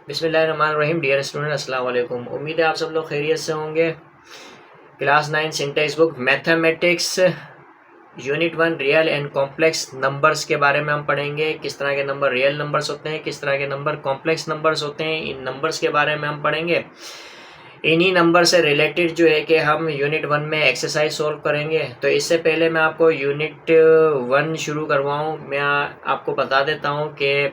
बिस्मिल्लाहिर्रहमानिर्रहीम। Dear student, अस्सलाम वालेकुम। उम्मीद है आप सब लोग खैरियत से होंगे। Class 9 Syntax book mathematics unit 1 real and complex numbers के बारे में हम पढ़ेंगे। किस तरह के नंबर रियल नंबर्स होते हैं, किस तरह के नंबर कॉम्प्लेक्स नंबर्स होते हैं, इन नंबर्स के बारे में हम पढ़ेंगे। इन्हीं नंबर से रिलेटेड जो है कि हम यूनिट 1 में एक्सरसाइज सोल्व करेंगे। तो इससे पहले मैं आपको यूनिट 1 शुरू करवाऊँ, मैं आपको बता देता हूँ कि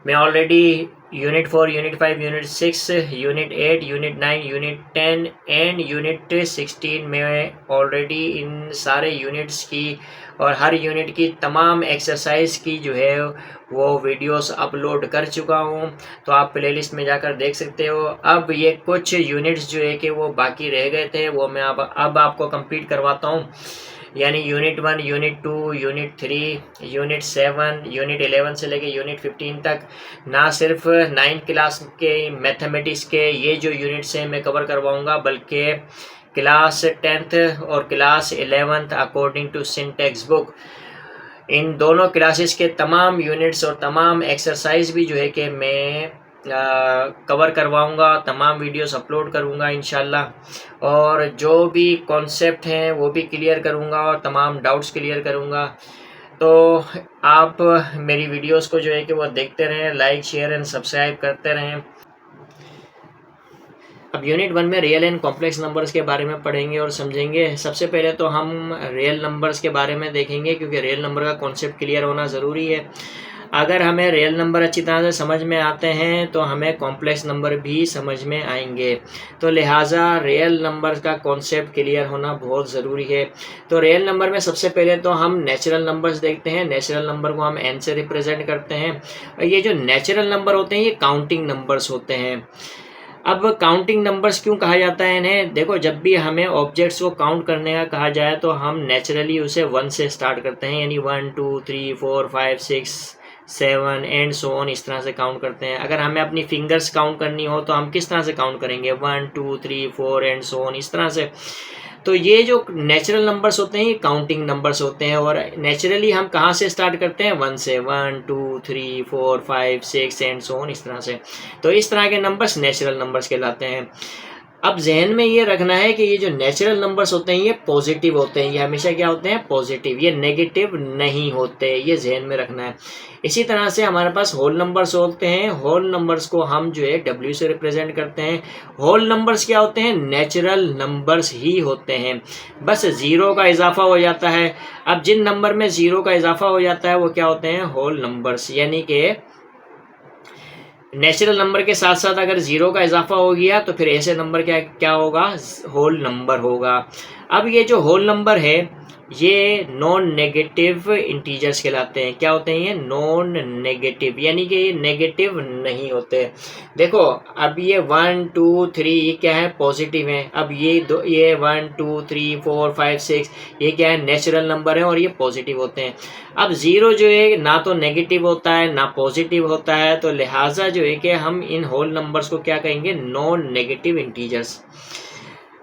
मैं already unit 4, unit 5, unit 6, unit 8, unit 9, unit 10 and unit 16 में ऑलरेडी इन सारे यूनिट्स की और हर यूनिट की तमाम एक्सरसाइज की जो है वो वीडियोस अपलोड कर चुका हूँ। तो आप प्लेलिस्ट में जाकर देख सकते हो। अब ये कुछ यूनिट्स जो है कि वो बाकी रह गए थे, वो मैं अब आपको कंप्लीट करवाता हूँ। यानी unit 1, unit 2, unit 3, unit 7, unit 11 से लेके यूनिट 15 तक ना सिर्फ 9 क्लास के मैथमेटिक्स के ये जो यूनिट्स हैं मैं कवर करवाऊंगा, बल्कि क्लास 10th और class 11th according to syntax book, इन दोनों क्लासेस के तमाम यूनिट्स और तमाम एक्सरसाइज भी जो है कि मैं कवर करवाऊंगा, तमाम वीडियोस अपलोड करूंगा इंशाल्लाह। और जो भी कॉन्सेप्ट हैं वो भी क्लियर करूंगा और तमाम डाउट्स क्लियर करूंगा। तो आप मेरी वीडियोस को जो है कि वो देखते रहें, लाइक शेयर एंड सब्सक्राइब करते रहें। अब यूनिट 1 में रियल एंड कॉम्प्लेक्स नंबर्स के बारे में पढ़ेंगे और समझेंगे। सबसे पहले तो हम रियल नंबर्स के बारे में देखेंगे, क्योंकि रियल नंबर का कॉन्सेप्ट क्लियर होना ज़रूरी है। अगर हमें रियल नंबर अच्छी तरह से समझ में आते हैं तो हमें कॉम्प्लेक्स नंबर भी समझ में आएंगे। तो लिहाजा रियल नंबर का कॉन्सेप्ट क्लियर होना बहुत ज़रूरी है। तो रियल नंबर में सबसे पहले तो हम नेचुरल नंबर्स देखते हैं। नेचुरल नंबर को हम n से रिप्रेजेंट करते हैं। और ये जो नेचुरल नंबर होते हैं ये काउंटिंग नंबर्स होते हैं। अब काउंटिंग नंबर्स क्यों कहा जाता है इन्हें? देखो, जब भी हमें ऑब्जेक्ट्स को काउंट करने का कहा जाए तो हम नेचुरली उसे 1 से स्टार्ट करते हैं, यानी 1 2 3 4 5 6 7 एंड सो ऑन, इस तरह से काउंट करते हैं। अगर हमें अपनी फिंगर्स काउंट करनी हो तो हम किस तरह से काउंट करेंगे? 1 2 3 4 एंड सो ऑन, इस तरह से। तो ये जो नेचुरल नंबर्स होते हैं ये काउंटिंग नंबर्स होते हैं। और नेचुरली हम कहाँ से स्टार्ट करते हैं? 1 से। 1 2 3 4 5 6 एंड सो ऑन, इस तरह से। तो इस तरह के नंबर्स नेचुरल नंबर्स कहलाते हैं। अब जहन में ये रखना है कि ये जो नेचुरल नंबर्स होते हैं ये पॉजिटिव होते हैं। ये हमेशा क्या होते हैं? पॉजिटिव। ये नेगेटिव नहीं होते, ये जहन में रखना है। इसी तरह से हमारे पास होल नंबर्स होते हैं। होल नंबर्स को हम जो है W से रिप्रेजेंट करते हैं। होल नंबर्स क्या होते हैं? नेचुरल नंबर्स ही होते हैं, बस ज़ीरो का इजाफा हो जाता है। अब जिन नंबर में ज़ीरो का इजाफा हो जाता है वो क्या होते हैं? Whole numbers. यानी कि नेचुरल नंबर के साथ साथ अगर ज़ीरो का इजाफा हो गया तो फिर ऐसे नंबर क्या होगा? होल नंबर होगा। अब ये जो होल नंबर है ये नॉन नेगेटिव इंटीजर्स कहलाते हैं। क्या होते हैं ये? नॉन नेगेटिव, यानी कि ये नेगेटिव नहीं होते। देखो, अब ये 1 2 3 ये क्या है? पॉजिटिव है। अब ये 1 2 3 4 5 6 ये क्या है? नेचुरल नंबर है और ये पॉजिटिव होते हैं। अब ज़ीरो जो है ना तो नेगेटिव होता है ना पॉजिटिव होता है, तो लिहाजा जो है कि हम इन होल नंबर्स को क्या कहेंगे? Non negative integers.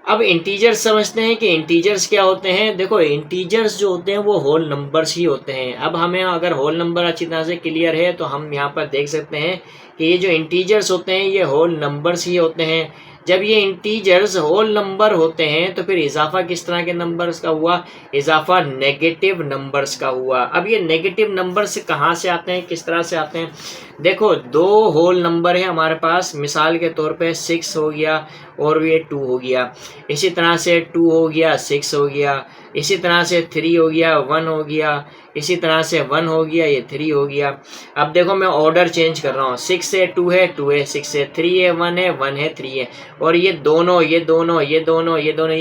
अब इंटीजर्स समझते हैं कि इंटीजर्स क्या होते हैं। देखो, इंटीजर्स जो होते हैं वो होल नंबर्स ही होते हैं। अब हमें अगर होल नंबर अच्छी तरह से क्लियर है तो हम यहाँ पर देख सकते हैं कि ये जो इंटीजर्स होते हैं ये होल नंबर्स ही होते हैं। जब ये इंटीजर्स होल नंबर होते हैं तो फिर इजाफा किस तरह के नंबर्स का हुआ? इजाफा नेगेटिव नंबर्स का हुआ। अब ये नेगेटिव नंबर्स कहाँ से आते हैं, किस तरह से आते हैं? देखो, दो होल नंबर है हमारे पास। मिसाल के तौर पे 6 हो गया और ये 2 हो गया। इसी तरह से 2 हो गया, 6 हो गया। इसी तरह से 3 हो गया, 1 हो गया। इसी तरह से 1 हो गया, ये 3 हो गया। अब देखो, मैं ऑर्डर चेंज कर रहा हूँ। 6 से 2 है, 2 है, 6 से 3 है, 1 है, 1 है, 3 है। और ये दोनों ये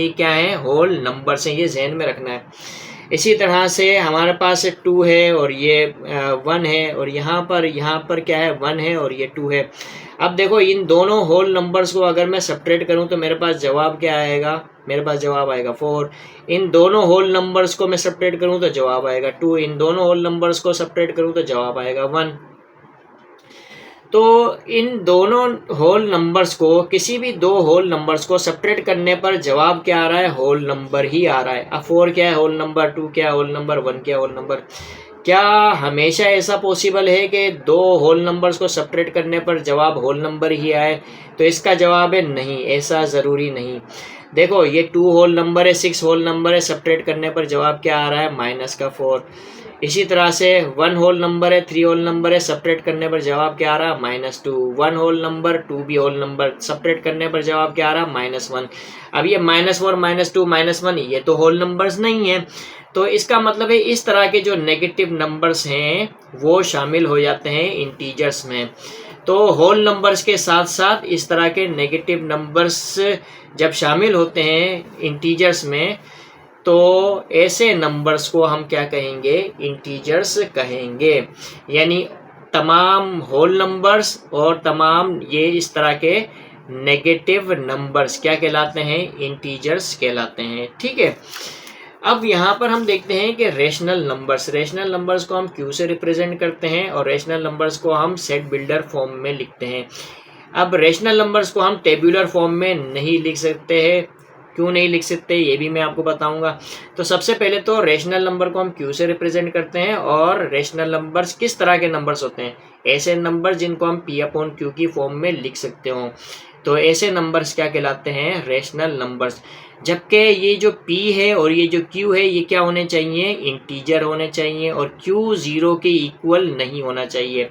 क्या है? होल नंबर्स हैं। ये जहन में रखना है। इसी तरह से हमारे पास 2 है और ये 1 है, और यहाँ पर क्या है? 1 है और ये 2 है। अब देखो, इन दोनों होल नंबर्स को अगर मैं सब्ट्रैक्ट करूँ तो मेरे पास जवाब क्या आएगा? मेरे पास जवाब आएगा 4। इन दोनों होल नंबर्स को मैं सब्ट्रैक्ट करूँ तो जवाब आएगा 2। इन दोनों होल नंबर्स को सब्ट्रैक्ट करूँ तो जवाब आएगा 1। तो इन दोनों होल नंबर्स को, किसी भी दो होल नंबर्स को सब्ट्रैक्ट करने पर जवाब क्या आ रहा है? होल नंबर ही आ रहा है। अब 4 क्या है? Whole number. 2 क्या है? Whole number. 1 क्या है? Whole number. क्या हमेशा ऐसा पॉसिबल है कि दो होल नंबर्स को सब्ट्रैक्ट करने पर जवाब होल नंबर ही आए? तो इसका जवाब है नहीं, ऐसा ज़रूरी नहीं। देखो ये 2 होल नंबर है, 6 होल नंबर है, सब्ट्रैक्ट करने पर जवाब क्या आ रहा है? -4। इसी तरह से 1 होल नंबर है, 3 होल नंबर है, सब्ट्रैक्ट करने पर जवाब क्या आ रहा है? -2। 1 होल नंबर, 2 भी होल नंबर, सब्ट्रैक्ट करने पर जवाब क्या आ रहा है? -1। अब ये -4, -2, -1 ये तो होल नंबर्स नहीं है, तो इसका मतलब है इस तरह के जो नेगेटिव नंबर्स हैं वो शामिल हो जाते हैं इंटीजर्स में। तो होल नंबर्स के साथ साथ इस तरह के नेगेटिव नंबर्स जब शामिल होते हैं इंटीजर्स में, तो ऐसे नंबर्स को हम क्या कहेंगे? इंटीजर्स कहेंगे। यानी तमाम होल नंबर्स और तमाम ये इस तरह के नेगेटिव नंबर्स क्या कहलाते हैं? इंटीजर्स कहलाते हैं। ठीक है, अब यहाँ पर हम देखते हैं कि रेशनल नंबर्स को हम क्यू से रिप्रेजेंट करते हैं और रेशनल नंबर्स को हम सेट बिल्डर फॉर्म में लिखते हैं। अब रेशनल नंबर्स को हम टेबुलर फॉर्म में नहीं लिख सकते हैं। क्यों नहीं लिख सकते ये भी मैं आपको बताऊंगा। तो सबसे पहले तो रेशनल नंबर को हम क्यू से रिप्रेजेंट करते हैं, और रेशनल नंबर्स किस तरह के नंबर्स होते हैं? ऐसे नंबर जिनको हम P/Q की फॉर्म में लिख सकते हो, तो ऐसे नंबर्स क्या कहलाते हैं? Rational numbers. जबकि ये जो P है और ये जो Q है ये क्या होने चाहिए? इंटीजर होने चाहिए, और Q 0 के इक्वल नहीं होना चाहिए।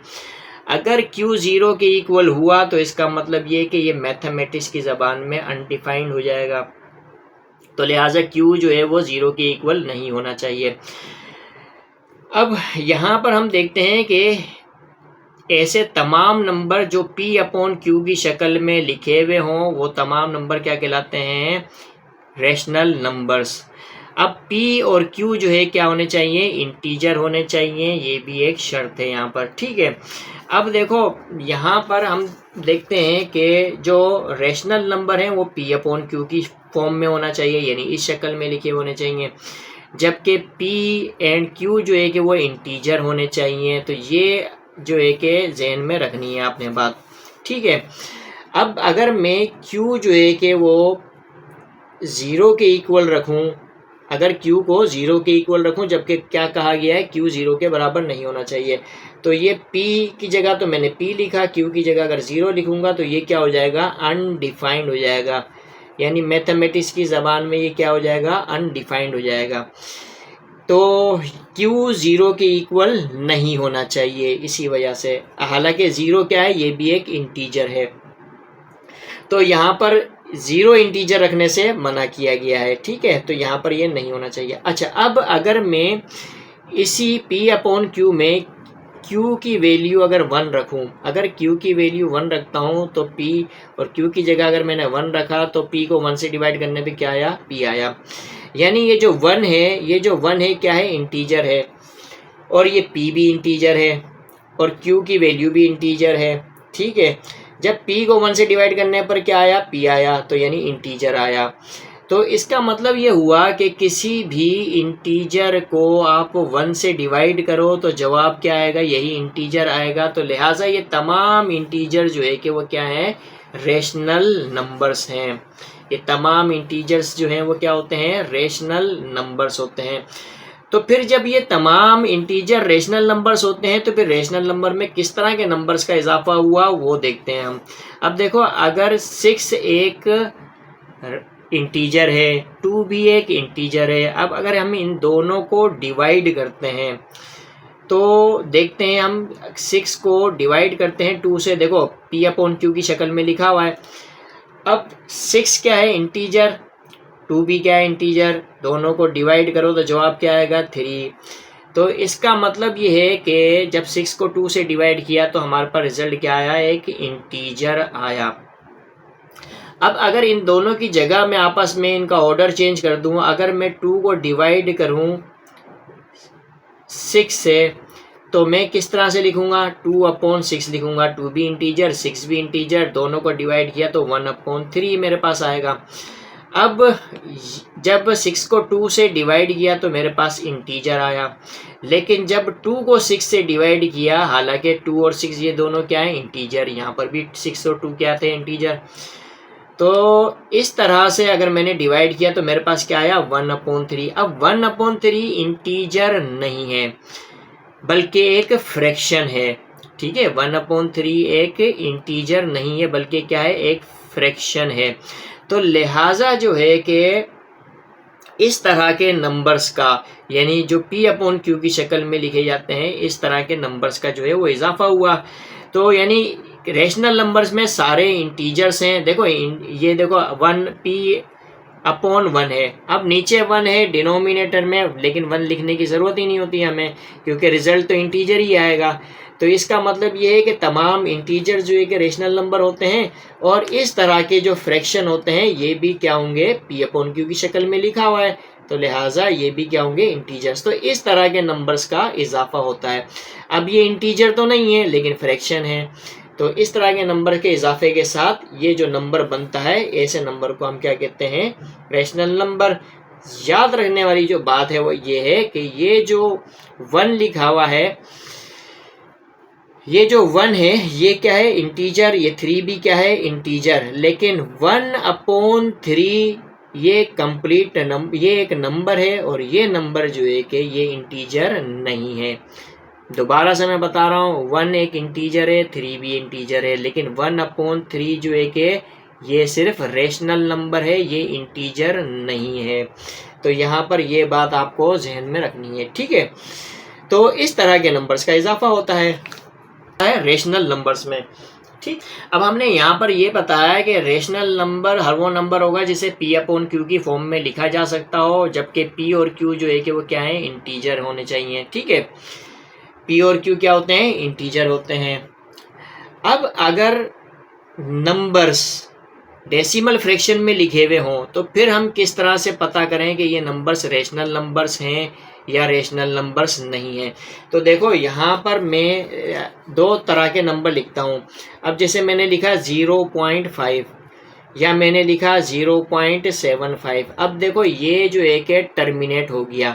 अगर Q 0 के इक्वल हुआ तो इसका मतलब ये कि ये मैथमेटिक्स की ज़बान में अनडिफाइंड हो जाएगा, तो लिहाजा Q जो है वो 0 के इक्वल नहीं होना चाहिए। अब यहाँ पर हम देखते हैं कि ऐसे तमाम नंबर जो P/Q की शक्ल में लिखे हुए हों वो तमाम नंबर क्या कहलाते हैं? Rational numbers. अब P और Q जो है क्या होने चाहिए? इंटीजर होने चाहिए, ये भी एक शर्त है यहाँ पर। ठीक है, अब देखो यहाँ पर हम देखते हैं कि जो रेशनल नंबर हैं वो P/Q की फॉर्म में होना चाहिए, यानी इस शक्ल में लिखे होने चाहिए, जबकि P एंड Q जो है कि वो इंटीजर होने चाहिए। तो ये जो है कि जहन में रखनी है आपने बात। ठीक है, अब अगर मैं Q जो है कि वो 0 के इक्वल रखूं, अगर Q को 0 के इक्वल रखूं, जबकि क्या कहा गया है? Q 0 के बराबर नहीं होना चाहिए, तो ये P की जगह तो मैंने P लिखा, Q की जगह अगर 0 लिखूंगा तो ये क्या हो जाएगा? अनडिफाइंड हो जाएगा। यानी मैथमेटिक्स की ज़बान में ये क्या हो जाएगा? अनडिफाइंड हो जाएगा। तो Q 0 के इक्वल नहीं होना चाहिए इसी वजह से, हालांकि 0 क्या है? ये भी एक इंटीजर है, तो यहाँ पर 0 इंटीजर रखने से मना किया गया है। ठीक है, तो यहाँ पर ये नहीं होना चाहिए। अच्छा, अब अगर मैं इसी P/Q में Q की वैल्यू अगर 1 रखूं, अगर Q की वैल्यू 1 रखता हूं तो P और Q की जगह अगर मैंने 1 रखा तो P को 1 से डिवाइड करने पे क्या आया? P आया। यानी ये जो 1 है, ये जो 1 है क्या है? इंटीजर है, और ये P भी इंटीजर है, और Q की वैल्यू भी इंटीजर है। ठीक है, जब P को 1 से डिवाइड करने पर क्या आया? P आया, तो यानी इंटीजर आया। तो इसका मतलब ये हुआ कि किसी भी इंटीजर को आप 1 से डिवाइड करो तो जवाब क्या आएगा? यही इंटीजर आएगा। तो लिहाजा ये तमाम इंटीजर जो है कि वो क्या है? रेशनल नंबर्स हैं। ये तमाम इंटीजर्स जो हैं वो क्या होते हैं? रेशनल नंबर्स होते हैं। तो फिर जब ये तमाम इंटीजर रेशनल नंबर्स होते हैं तो फिर रेशनल नंबर में किस तरह के नंबर्स का इजाफा हुआ वो देखते हैं हम। अब देखो, अगर 6 एक इंटीजर है, 2 भी एक इंटीजर है, अब अगर हम इन दोनों को डिवाइड करते हैं तो देखते हैं हम 6 को डिवाइड करते हैं 2 से। देखो P/Q की शक्ल में लिखा हुआ है। अब 6 क्या है? इंटीजर, 2 भी क्या है? इंटीजर। दोनों को डिवाइड करो तो जवाब क्या आएगा? 3। तो इसका मतलब ये है कि जब 6 को 2 से डिवाइड किया तो हमारे पास रिजल्ट क्या आया? एक इंटीजर आया। अब अगर इन दोनों की जगह मैं आपस में इनका ऑर्डर चेंज कर दूं, अगर मैं 2 को डिवाइड करूं 6 से तो मैं किस तरह से लिखूंगा? 2/6 लिखूंगा। 2 भी इंटीजर, 6 भी इंटीजर, दोनों को डिवाइड किया तो 1/3 मेरे पास आएगा। अब जब 6 को 2 से डिवाइड किया तो मेरे पास इंटीजर आया, लेकिन जब 2 को 6 से डिवाइड किया, हालांकि 2 और 6 ये दोनों क्या है? इंटीजर। यहाँ पर भी 6 और 2 क्या थे? इंटीजर। तो इस तरह से अगर मैंने डिवाइड किया तो मेरे पास क्या आया? 1/3। अब 1/3 इंटीजर नहीं है, बल्कि एक फ्रैक्शन है। ठीक है, 1/3 एक इंटीजर नहीं है बल्कि क्या है, एक फ्रैक्शन है। तो लिहाजा जो है कि इस तरह के नंबर्स का, यानी जो P/Q की शक्ल में लिखे जाते हैं, इस तरह के नंबर्स का जो है वो इजाफा हुआ। तो यानी रेशनल नंबर्स में सारे इंटीजर्स हैं। देखो ये देखो 1P/1 है। अब नीचे 1 है डिनोमिनेटर में, लेकिन 1 लिखने की ज़रूरत ही नहीं होती हमें, क्योंकि रिजल्ट तो इंटीजर ही आएगा। तो इसका मतलब ये है कि तमाम इंटीजर जो है कि रेशनल नंबर होते हैं, और इस तरह के जो फ्रैक्शन होते हैं ये भी क्या होंगे, P/Q की शक्ल में लिखा हुआ है, तो लिहाजा ये भी क्या होंगे, इंटीजर्स। तो इस तरह के नंबर्स का इजाफा होता है। अब ये इंटीजर तो नहीं है लेकिन फ्रैक्शन है, तो इस तरह के नंबर के इजाफे के साथ ये जो नंबर बनता है, ऐसे नंबर को हम क्या कहते हैं, रेशनल नंबर। याद रखने वाली जो बात है वो ये है कि ये जो 1 लिखा हुआ है, ये जो 1 है ये क्या है, इंटीजर। ये 3 भी क्या है, इंटीजर। लेकिन 1/3 ये कंप्लीट नंबर, ये एक नंबर है, और ये नंबर जो है कि ये इंटीजर नहीं है। दोबारा से मैं बता रहा हूँ, 1 एक इंटीजर है, 3 भी इंटीजर है, लेकिन 1/3 जो है कि ये सिर्फ रेशनल नंबर है, ये इंटीजर नहीं है। तो यहाँ पर ये बात आपको जहन में रखनी है। ठीक है, तो इस तरह के नंबर्स का इजाफा होता है रेशनल नंबर्स में। ठीक, अब हमने यहाँ पर ये बताया कि रेशनल नंबर हर वो नंबर होगा जिसे P/Q की फॉर्म में लिखा जा सकता हो, जबकि P और Q जो है कि वो क्या है, इंटीजर होने चाहिए। ठीक है, P और Q क्या होते हैं, इंटीजर होते हैं। अब अगर नंबर्स डेसिमल फ्रैक्शन में लिखे हुए हों तो फिर हम किस तरह से पता करें कि ये नंबर्स रेशनल नंबर्स हैं या रेशनल नंबर्स नहीं हैं। तो देखो यहाँ पर मैं 2 तरह के नंबर लिखता हूँ। अब जैसे मैंने लिखा 0.5 या मैंने लिखा 0.75। अब देखो ये जो एक है टर्मिनेट हो गया।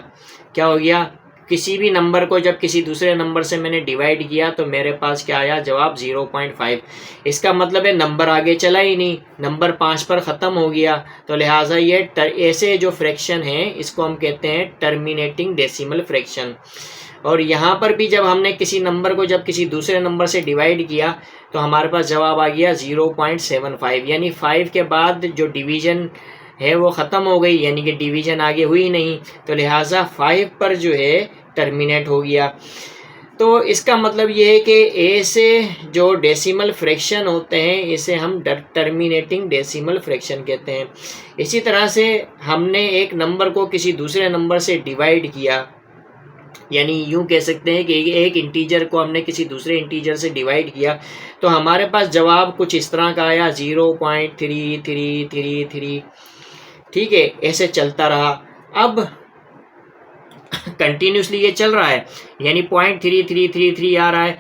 क्या हो गया, किसी भी नंबर को जब किसी दूसरे नंबर से मैंने डिवाइड किया तो मेरे पास क्या आया, जवाब 0.5। इसका मतलब है नंबर आगे चला ही नहीं, नंबर 5 पर ख़त्म हो गया। तो लिहाजा ये ऐसे जो फ्रैक्शन है इसको हम कहते हैं टर्मिनेटिंग डेसिमल फ्रैक्शन। और यहाँ पर भी जब हमने किसी नंबर को जब किसी दूसरे नंबर से डिवाइड किया तो हमारे पास जवाब आ गया 0.75, यानी 5 के बाद जो डिवीज़न है वो ख़त्म हो गई, यानी कि डिवीज़न आगे हुई नहीं, तो लिहाजा 5 पर जो है टर्मिनेट हो गया। तो इसका मतलब ये है कि ऐसे जो डेसिमल फ्रैक्शन होते हैं इसे हम टर्मिनेटिंग डेसिमल फ्रैक्शन कहते हैं। इसी तरह से हमने एक नंबर को किसी दूसरे नंबर से डिवाइड किया, यानी यूँ कह सकते हैं कि एक इंटीजर को हमने किसी दूसरे इंटीजर से डिवाइड किया तो हमारे पास जवाब कुछ इस तरह का आया 0.3333। ठीक है, ऐसे चलता रहा। अब कंटिन्यूसली ये चल रहा है, यानी 0.3333 आ रहा है।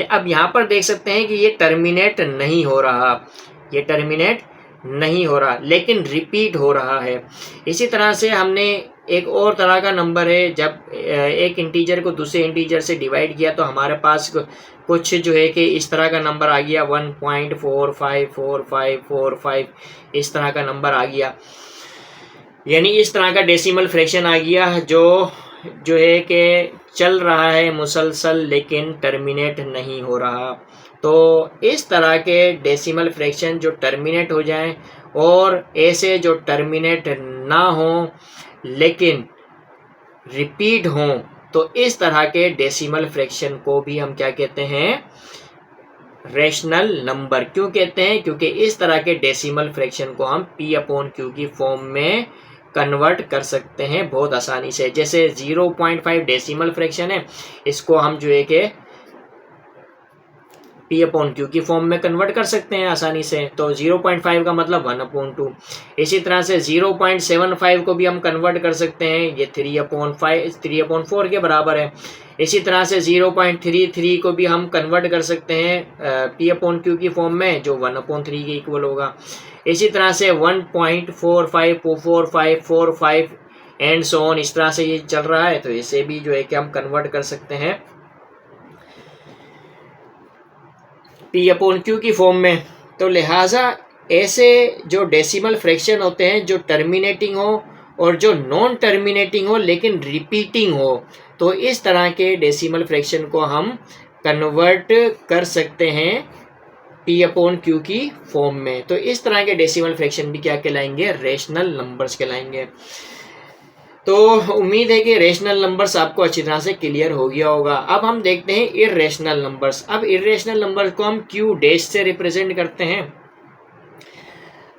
अब यहाँ पर देख सकते हैं कि ये टर्मिनेट नहीं हो रहा, ये टर्मिनेट नहीं हो रहा, लेकिन रिपीट हो रहा है। इसी तरह से हमने एक और तरह का नंबर है, जब एक इंटीजर को दूसरे इंटीजर से डिवाइड किया तो हमारे पास कुछ जो है कि इस तरह का नंबर आ गया 1.454545, इस तरह का नंबर आ गया, यानी इस तरह का डेसिमल फ्रैक्शन आ गया जो है कि चल रहा है मुसलसल लेकिन टर्मिनेट नहीं हो रहा। तो इस तरह के डेसिमल फ्रैक्शन जो टर्मिनेट हो जाएं और ऐसे जो टर्मिनेट ना हो लेकिन रिपीट हों, तो इस तरह के डेसिमल फ्रैक्शन को भी हम क्या कहते हैं, रेशनल नंबर। क्यों कहते हैं, क्योंकि इस तरह के डेसिमल फ्रैक्शन को हम P/Q की फॉर्म में कन्वर्ट कर सकते हैं बहुत आसानी से। जैसे 0.5 डेसिमल फ्रैक्शन है, इसको हम जो है कि P/Q की फॉर्म में कन्वर्ट कर सकते हैं आसानी से। तो 0.5 का मतलब 1/2। इसी तरह से 0.75 को भी हम कन्वर्ट कर सकते हैं, ये 3/4 के बराबर है। इसी तरह से 0.33 को भी हम कन्वर्ट कर सकते हैं P/Q की फॉर्म में, जो 1/3 के इक्वल होगा। इसी तरह से 1.454545 एंड सो ऑन, इस तरह से ये चल रहा है, तो इसे भी जो है कि हम कन्वर्ट कर सकते हैं P/Q की फॉर्म में। तो लिहाजा ऐसे जो डेसिमल फ्रैक्शन होते हैं जो टर्मिनेटिंग हो और जो नॉन टर्मिनेटिंग हो लेकिन रिपीटिंग हो, तो इस तरह के डेसिमल फ्रैक्शन को हम कन्वर्ट कर सकते हैं P अपॉन Q की फॉर्म में। तो इस तरह के डेसिमल फ्रैक्शन भी क्या कहलाएंगे, रेशनल नंबर्स कहलाएंगे। तो उम्मीद है कि रेशनल नंबर्स आपको अच्छी तरह से क्लियर हो गया होगा। अब हम देखते हैं इर्रेशनल नंबर्स। अब इर्रेशनल नंबर्स को हम Q डैश से रिप्रेजेंट करते हैं।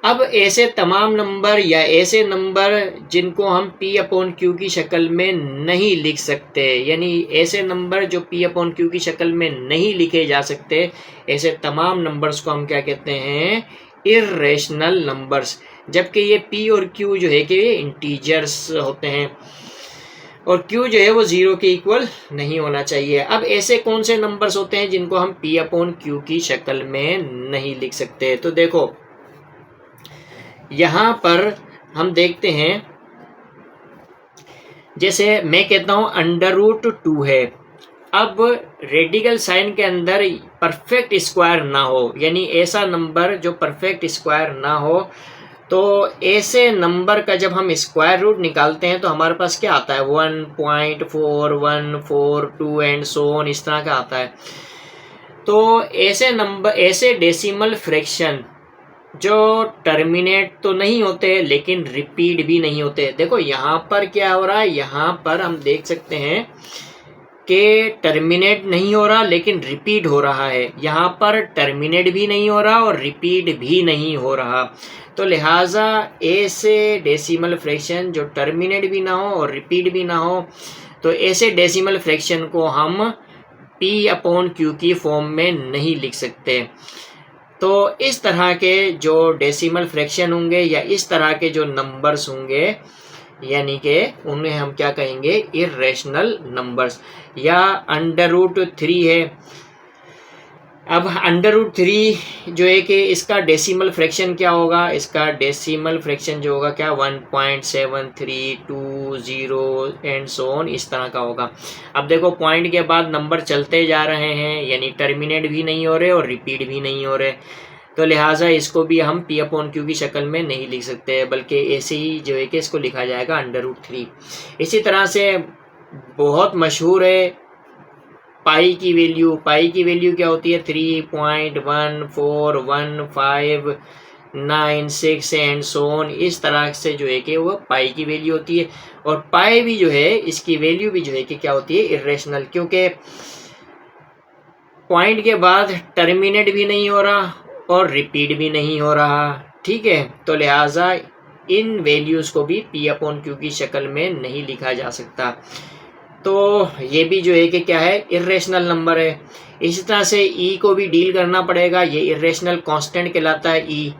अब ऐसे तमाम नंबर या ऐसे नंबर जिनको हम P अपॉन Q की शक्ल में नहीं लिख सकते, यानी ऐसे नंबर जो P अपॉन Q की शक्ल में नहीं लिखे जा सकते, ऐसे तमाम नंबर्स को हम क्या कहते हैं, इर्रेशनल नंबर्स। जबकि ये P और Q जो है कि इंटीजर्स होते हैं और Q जो है वो 0 के इक्वल नहीं होना चाहिए। अब ऐसे कौन से नंबर्स होते हैं जिनको हम P अपॉन Q की शक्ल में नहीं लिख सकते? तो देखो यहाँ पर हम देखते हैं, जैसे मैं कहता हूँ √2 है। अब रेडिकल साइन के अंदर परफेक्ट स्क्वायर ना हो, यानी ऐसा नंबर जो परफेक्ट स्क्वायर ना हो, तो ऐसे नंबर का जब हम स्क्वायर रूट निकालते हैं तो हमारे पास क्या आता है, 1.4142 एंड सो ऑन, इस तरह का आता है। तो ऐसे नंबर, ऐसे डेसिमल फ्रैक्शन जो टर्मिनेट तो नहीं होते लेकिन रिपीट भी नहीं होते। देखो यहाँ पर क्या हो रहा है, यहाँ पर हम देख सकते हैं कि टर्मिनेट नहीं हो रहा लेकिन रिपीट हो रहा है। यहाँ पर टर्मिनेट भी नहीं हो रहा और रिपीट भी नहीं हो रहा। तो लिहाजा ऐसे डेसिमल फ्रैक्शन जो टर्मिनेट भी ना हो और रिपीट भी ना हो, तो ऐसे डेसिमल फ्रैक्शन को हम P अपॉन Q की फॉर्म में नहीं लिख सकते। तो इस तरह के जो डेसिमल फ्रैक्शन होंगे या इस तरह के जो नंबर्स होंगे, यानी कि उन्हें हम क्या कहेंगे, इर्रेशनल नंबर्स। या √3 है। अब √3 जो है कि इसका डेसिमल फ्रैक्शन क्या होगा, इसका डेसिमल फ्रैक्शन जो होगा क्या, 1.7320 एंड सो ऑन, इस तरह का होगा। अब देखो पॉइंट के बाद नंबर चलते जा रहे हैं, यानी टर्मिनेट भी नहीं हो रहे और रिपीट भी नहीं हो रहे, तो लिहाजा इसको भी हम P अपॉन Q की शक्ल में नहीं लिख सकते, बल्कि ऐसे ही जो है कि इसको लिखा जाएगा √3। इसी तरह से बहुत मशहूर है पाई की वैल्यू। पाई की वैल्यू क्या होती है, 3.141596 एंड सो ऑन, इस तरह से जो है कि वो पाई की वैल्यू होती है। और पाई भी जो है, इसकी वैल्यू भी जो है कि क्या होती है, इर्रेशनल, क्योंकि पॉइंट के बाद टर्मिनेट भी नहीं हो रहा और रिपीट भी नहीं हो रहा। ठीक है, तो लिहाजा इन वैल्यूज़ को भी P अपॉन Q की शक्ल में नहीं लिखा जा सकता। तो ये भी जो है कि क्या है, इर्रेशनल नंबर है। इसी तरह से E को भी डील करना पड़ेगा, ये इर्रेशनल कांस्टेंट कहलाता है E।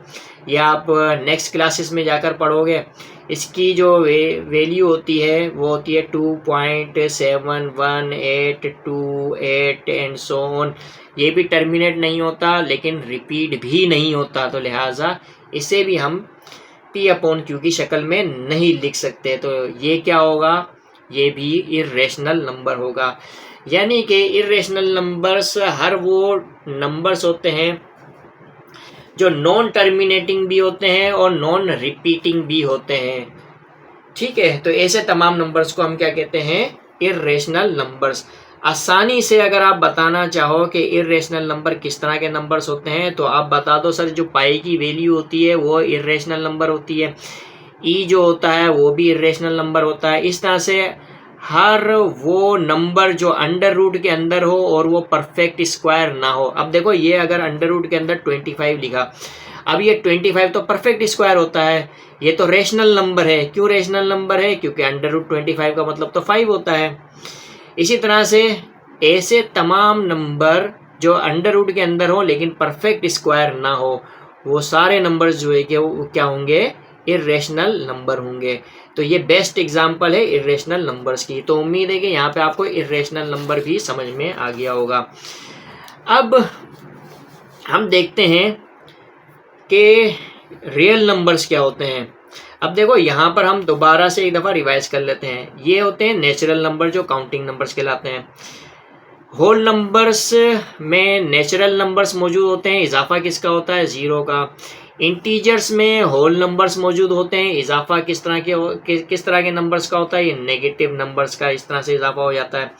ये आप नेक्स्ट क्लासेस में जाकर पढ़ोगे। इसकी जो वैल्यू होती है वो होती है 2.71828 एंड सो ऑन। ये भी टर्मिनेट नहीं होता लेकिन रिपीट भी नहीं होता, तो लिहाजा इसे भी हम P अपॉन Q की शक्ल में नहीं लिख सकते। तो ये क्या होगा, ये भी इर्रेशनल नंबर होगा। यानी कि इर्रेशनल नंबर्स हर वो नंबर्स होते हैं जो नॉन टर्मिनेटिंग भी होते हैं और नॉन रिपीटिंग भी होते हैं। ठीक है, तो ऐसे तमाम नंबर्स को हम क्या कहते हैं, इर्रेशनल नंबर्स। आसानी से अगर आप बताना चाहो कि इर्रेशनल नंबर किस तरह के नंबर्स होते हैं, तो आप बता दो सर, जो पाई की वैल्यू होती है वो इर्रेशनल नंबर होती है, ई जो होता है वो भी इर्रेशनल नंबर होता है। इस तरह से हर वो नंबर जो अंडर रूट के अंदर हो और वो परफेक्ट स्क्वायर ना हो। अब देखो ये अगर अंडर रूट के अंदर 25 लिखा, अब ये 25 तो परफेक्ट स्क्वायर होता है, ये तो रेशनल नंबर है। क्यों रेशनल नंबर है, क्योंकि अंडर रूट 25 का मतलब तो 5 होता है। इसी तरह से ऐसे तमाम नंबर जो अंडर रूट के अंदर हो लेकिन परफेक्ट स्क्वायर ना हो, वो सारे नंबर्स जो है कि वो क्या होंगे, इर्रेशनल नंबर होंगे। तो ये बेस्ट एग्जांपल है इर्रेशनल नंबर्स की। तो उम्मीद है कि यहाँ पे आपको इर्रेशनल नंबर भी समझ में आ गया होगा। अब हम देखते हैं कि रियल नंबर्स क्या होते हैं। अब देखो यहाँ पर हम दोबारा से एक दफ़ा रिवाइज कर लेते हैं। ये होते हैं नेचुरल नंबर जो काउंटिंग नंबर्स कहलाते हैं। होल नंबर्स में नेचुरल नंबर्स मौजूद होते हैं, इजाफा किसका होता है? ज़ीरो का। इंटीजर्स में होल नंबर्स मौजूद होते हैं, इजाफा किस तरह के नंबर्स का होता है? ये नेगेटिव नंबर्स का, इस तरह से इजाफा हो जाता है।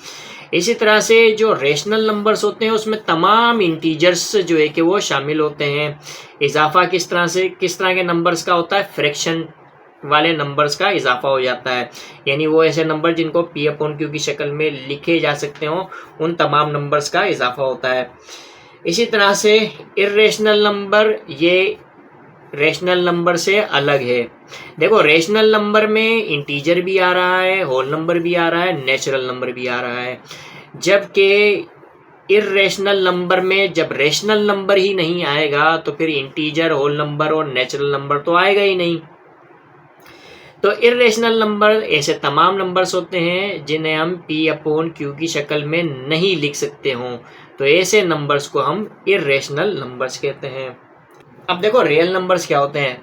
इसी तरह से जो रेशनल नंबर्स होते हैं उसमें तमाम इंटीजर्स जो है कि वो शामिल होते हैं। इजाफा किस तरह के नंबर्स का होता है? फ्रैक्शन वाले नंबर्स का इजाफा हो जाता है, यानी वो ऐसे नंबर जिनको पी अपॉन क्यू की शक्ल में लिखे जा सकते हो, उन तमाम नंबर्स का इजाफा होता है। इसी तरह से इर्रेशनल नंबर, ये रेशनल नंबर से अलग है। देखो, रेशनल नंबर में इंटीजर भी आ रहा है, होल नंबर भी आ रहा है, नेचुरल नंबर भी आ रहा है, जबकि इर्रेशनल नंबर में जब रेशनल नंबर ही नहीं आएगा तो फिर इंटीजर, होल नंबर और नेचुरल नंबर तो आएगा ही नहीं। तो इर्रेशनल नंबर ऐसे तमाम नंबर्स होते हैं जिन्हें हम पी अपॉन क्यू की शक्ल में नहीं लिख सकते हों, तो ऐसे नंबर्स को हम इर्रेशनल नंबर्स कहते हैं। अब देखो, रियल नंबर्स क्या होते हैं?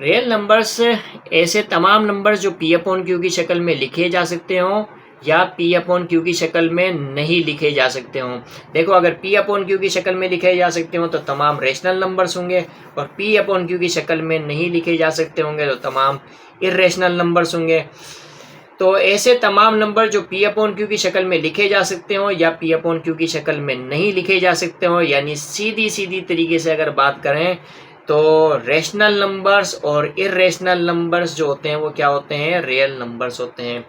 रियल नंबर्स ऐसे तमाम नंबर्स जो पी अपॉन क्यू की शक्ल में लिखे जा सकते हों या पी अपॉन क्यू की शक्ल में नहीं लिखे जा सकते हों। देखो, अगर पी अपॉन क्यू की शक्ल में लिखे जा सकते हों तो तमाम रेशनल नंबर्स होंगे, और पी अपॉन क्यू की शक्ल में नहीं लिखे जा सकते होंगे तो तमाम इर्रेशनल नंबर्स होंगे। तो ऐसे तमाम नंबर जो पी अपॉन क्यू की शक्ल में लिखे जा सकते हो या पी अपॉन क्यू की शक्ल में नहीं लिखे जा सकते हो, यानी सीधी तरीके से अगर बात करें तो रेशनल नंबर्स और इर्रेशनल नंबर्स जो होते हैं वो क्या होते हैं? रियल नंबर्स होते हैं।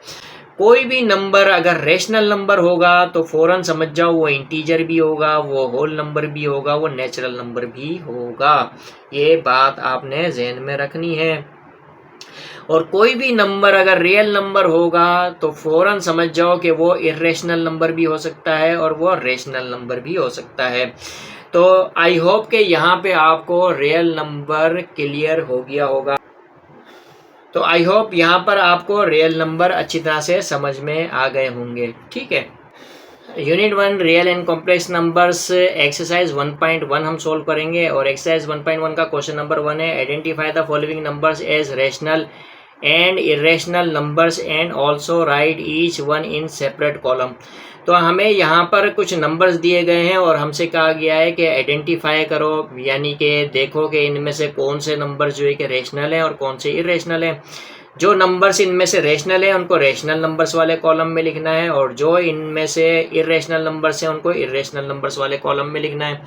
कोई भी नंबर अगर रेशनल नंबर होगा तो फौरन समझ जाओ वो इंटीजर भी होगा, वो होल नंबर भी होगा, वो नेचुरल नंबर भी होगा। ये बात आपने जहन में रखनी है। और कोई भी नंबर अगर रियल नंबर होगा तो फौरन समझ जाओ कि वो इर्रेशनल नंबर भी हो सकता है और वो रेशनल नंबर भी हो सकता है। तो आई होप कि यहाँ पे आपको रियल नंबर क्लियर हो गया होगा। तो आई होप यहाँ पर आपको रियल नंबर अच्छी तरह से समझ में आ गए होंगे। ठीक है, unit 1 real and complex numbers exercise 1.1 हम सोल्व करेंगे, और एक्सरसाइज 1.1 का क्वेश्चन नंबर 1 है, identify the following numbers as rational and irrational numbers and also write each one in separate column. तो हमें यहाँ पर कुछ नंबर्स दिए गए हैं और हमसे कहा गया है कि आइडेंटिफाई करो, यानी कि देखो कि इनमें से कौन से नंबर जो है कि रेशनल हैं और कौन से इरेशनल हैं। जो नंबर्स इनमें से रेशनल है उनको रेशनल नंबर्स वाले कॉलम में लिखना है, और जो इनमें से इरेशनल नंबर्स हैं उनको इरेशनल नंबर्स वाले कॉलम में लिखना है।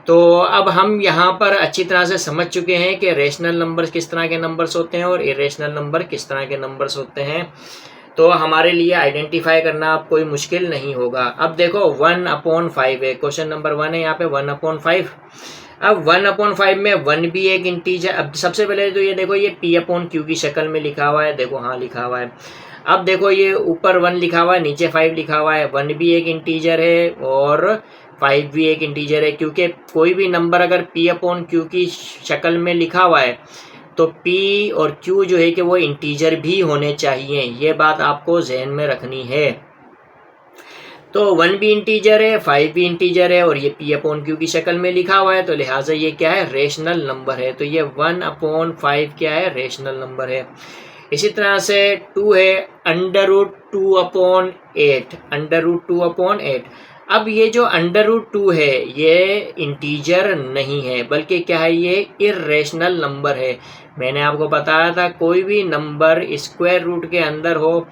तो अब हम यहाँ पर अच्छी तरह से समझ चुके हैं कि रेशनल नंबर्स किस तरह के नंबर्स होते हैं और इरेशनल नंबर किस तरह के नंबर्स होते हैं। तो हमारे लिए आइडेंटिफाई करना अब कोई मुश्किल नहीं होगा। अब देखो 1/5 है, क्वेश्चन नंबर 1 है यहाँ पे 1/5। अब 1/5 में 1 भी एक इंटीजर। अब सबसे पहले तो ये देखो, ये पी अपॉन क्यू की शक्ल में लिखा हुआ है, देखो हाँ लिखा हुआ है। अब देखो, ये ऊपर 1 लिखा हुआ है, नीचे 5 लिखा हुआ है। 1 भी एक इंटीजर है और 5 भी एक इंटीजर है, क्योंकि कोई भी नंबर अगर पी अपॉन क्यू की शक्ल में लिखा हुआ है तो P और Q जो है कि वो इंटीजर भी होने चाहिए। ये बात आपको जहन में रखनी है। तो 1 भी इंटीजर है, 5 भी इंटीजर है और ये P अपॉन Q की शक्ल में लिखा हुआ है, तो लिहाजा ये क्या है? रेशनल नंबर है। तो ये 1/5 क्या है? रेशनल नंबर है। इसी तरह से 2 है, √2/8, √2/8। अब ये जो √2 है ये इंटीजर नहीं है, बल्कि क्या है? ये इर्रेशनल नंबर है। मैंने आपको बताया था कोई भी नंबर स्क्वायर रूट के अंदर हो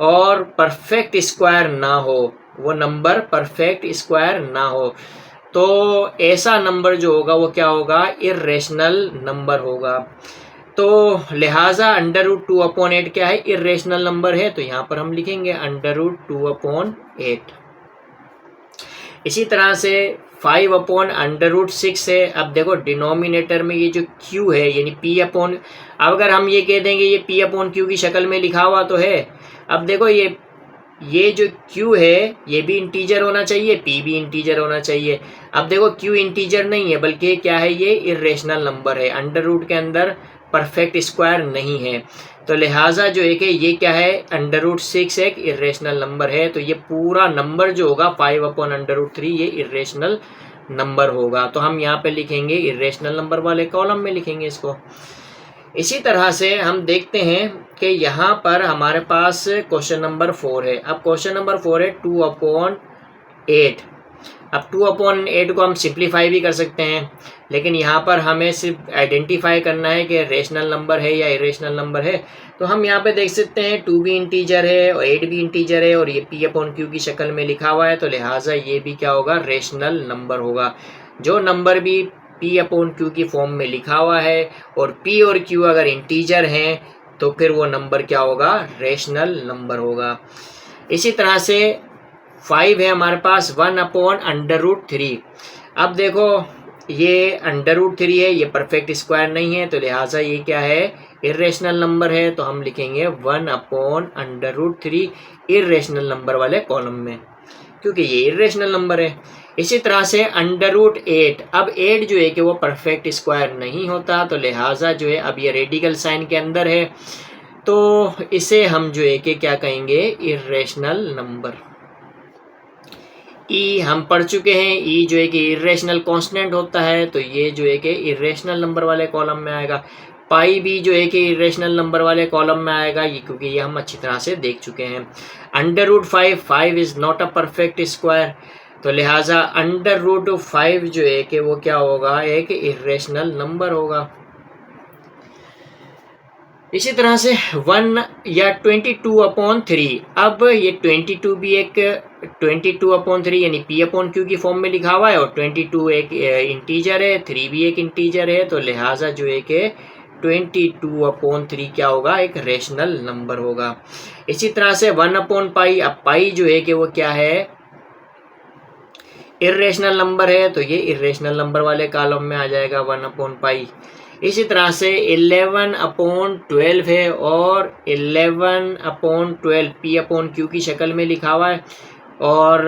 और परफेक्ट स्क्वायर ना हो, वो नंबर परफेक्ट स्क्वायर ना हो, तो ऐसा नंबर जो होगा वो क्या होगा? इर्रेशनल नंबर होगा। तो लिहाजा √2/8 क्या है? इर्रेशनल नंबर है। तो यहाँ पर हम लिखेंगे √2/8। इसी तरह से 5/√6 है। अब देखो, डिनोमिनेटर में ये जो Q है यानी P अपॉन, अब अगर हम ये कह देंगे ये P अपॉन Q की शक्ल में लिखा हुआ तो है। अब देखो, ये जो Q है ये भी इंटीजर होना चाहिए, P भी इंटीजर होना चाहिए। अब देखो, Q इंटीजर नहीं है बल्कि क्या है? ये इर्रेशनल नंबर है, अंडर रूट के अंदर परफेक्ट स्क्वायर नहीं है। तो लिहाजा जो है कि ये क्या है? √6 एक इर्रेशनल नंबर है। तो ये पूरा नंबर जो होगा 5/√3 ये इर्रेशनल नंबर होगा। तो हम यहाँ पे लिखेंगे इर्रेशनल नंबर वाले कॉलम में लिखेंगे इसको। इसी तरह से हम देखते हैं कि यहाँ पर हमारे पास क्वेश्चन नंबर 4 है। अब क्वेश्चन नंबर 4 है 2/2 8। अब 2/8 को हम सिंप्लीफाई भी कर सकते हैं, लेकिन यहाँ पर हमें सिर्फ आइडेंटिफाई करना है कि रेशनल नंबर है या इरेशनल नंबर है। तो हम यहाँ पे देख सकते हैं 2 भी इंटीजर है और 8 भी इंटीजर है और ये P/Q की शक्ल में लिखा हुआ है, तो लिहाजा ये भी क्या होगा, रेशनल नंबर होगा। जो नंबर भी P/Q की फॉर्म में लिखा हुआ है और P और Q अगर इंटीजर हैं तो फिर वो नंबर क्या होगा, रेशनल नंबर होगा। इसी तरह से 5 है हमारे पास 1/√3। अब देखो ये √3 है, ये परफेक्ट स्क्वायर नहीं है, तो लिहाजा ये क्या है, इरेशनल नंबर है। तो हम लिखेंगे 1/√3 इरेशनल नंबर वाले कॉलम में, क्योंकि ये इरेशनल नंबर है। इसी तरह से √8, अब 8 जो है कि वो परफेक्ट स्क्वायर नहीं होता, तो लिहाजा जो है अब ये रेडिकल साइन के अंदर है, तो इसे हम जो है कि क्या कहेंगे, इरेशनल नंबर। ई हम पढ़ चुके हैं, ई जो है कि इरेशनल कांस्टेंट होता है, तो ये जो है कि इरेशनल नंबर वाले कॉलम में आएगा। पाई भी जो है कि इरेशनल नंबर वाले कॉलम में आएगा, ये क्योंकि ये हम अच्छी तरह से देख चुके हैं। √5 is not a perfect square, तो लिहाजा √5 जो है कि वो क्या होगा, एक इरेशनल नंबर होगा। इसी तरह से 1 या 22/3, अब ये 22 भी एक 22/3 यानी P/Q की फॉर्म में लिखा हुआ है और 22 एक इंटीजर है, 3 भी एक इंटीजर है, तो लिहाजा जो है कि 22/3 क्या होगा, एक रेशनल नंबर होगा। इसी तरह से 1/π, अब पाई जो है कि वो क्या है, इरेशनल नंबर है, तो ये इरेशनल नंबर वाले कॉलम में आ जाएगा 1/π। इसी तरह से 11/12 है और 11/12 P/Q की शक्ल में लिखा हुआ है और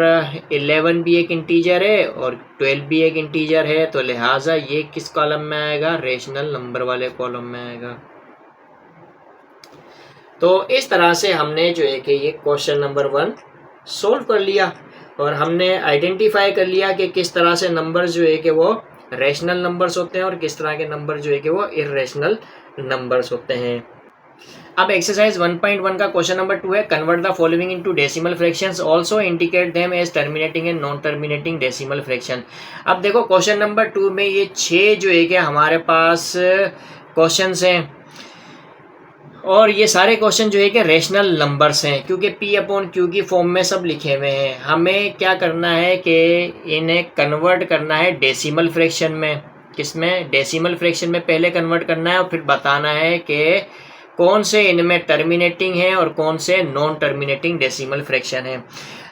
11 भी एक इंटीजर है और 12 भी एक इंटीजर है, तो लिहाजा ये किस कॉलम में आएगा, रेशनल नंबर वाले कॉलम में आएगा। तो इस तरह से हमने जो है कि ये क्वेश्चन नंबर 1 सोल्व कर लिया और हमने आइडेंटिफाई कर लिया कि किस तरह से नंबर जो है कि वो रेशनल नंबर्स होते हैं और किस तरह के नंबर जो है कि वो इरेशनल नंबर्स होते हैं। अब एक्सरसाइज 1.1 का क्वेश्चन नंबर 2 है, convert the following into decimal fractions, also indicate them as terminating and non terminating decimal fraction. अब देखो क्वेश्चन नंबर 2 में ये 6 जो है कि हमारे पास क्वेश्चंस हैं और ये सारे क्वेश्चन जो है कि रेशनल नंबर्स हैं, क्योंकि P/Q की फॉर्म में सब लिखे हुए हैं। हमें क्या करना है कि इन्हें कन्वर्ट करना है डेसिमल फ्रैक्शन में। किसमें, डेसिमल फ्रैक्शन में पहले कन्वर्ट करना है और फिर बताना है कि कौन से इनमें टर्मिनेटिंग है और कौन से नॉन टर्मिनेटिंग डेसिमल फ्रैक्शन है।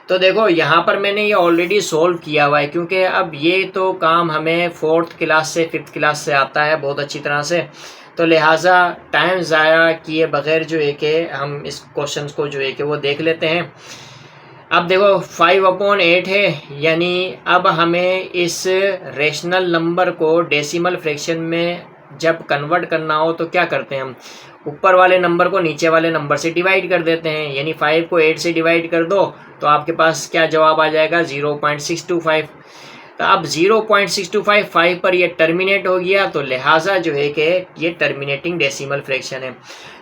तो देखो यहाँ पर मैंने ये ऑलरेडी सोल्व किया हुआ है, क्योंकि अब ये तो काम हमें 4th क्लास से 5th क्लास से आता है बहुत अच्छी तरह से, तो लिहाजा टाइम ज़ाया किए बगैर जो है कि हम इस क्वेश्चन को जो है कि वो देख लेते हैं। अब देखो 5/8 है, यानी अब हमें इस रेशनल नंबर को डेसिमल फ्रैक्शन में जब कन्वर्ट करना हो तो क्या करते हैं, हम ऊपर वाले नंबर को नीचे वाले नंबर से डिवाइड कर देते हैं, यानी 5 को 8 से डिवाइड कर दो तो आपके पास क्या जवाब आ जाएगा, 0.625। तो अब 0.625 पर ये टर्मिनेट हो गया, तो लिहाजा जो है कि ये टर्मिनेटिंग डेसिमल फ्रैक्शन है।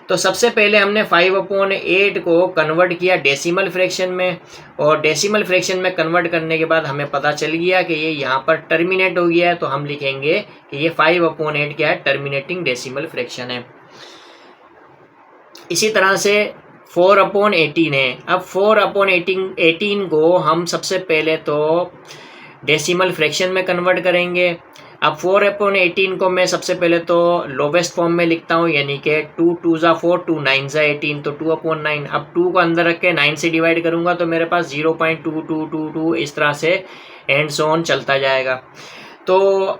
तो सबसे पहले हमने 5/8 को कन्वर्ट किया डेसिमल फ्रैक्शन में और डेसिमल फ्रैक्शन में कन्वर्ट करने के बाद हमें पता चल गया कि ये यहाँ पर टर्मिनेट हो गया है, तो हम लिखेंगे कि ये 5/8 क्या है, टर्मिनेटिंग डेसिमल फ्रैक्शन है। इसी तरह से 4/18 है। अब 4/18 को हम सबसे पहले तो डेसिमल फ्रैक्शन में कन्वर्ट करेंगे। अब 4/18 को मैं सबसे पहले तो लोवेस्ट फॉर्म में लिखता हूँ, यानी कि 2 2 ज़ा 4, 2 9 ज़ा 18, तो 2/9। अब 2 को अंदर रख के 9 से डिवाइड करूँगा तो मेरे पास 0.2222 इस तरह से एंड सो ऑन चलता जाएगा। तो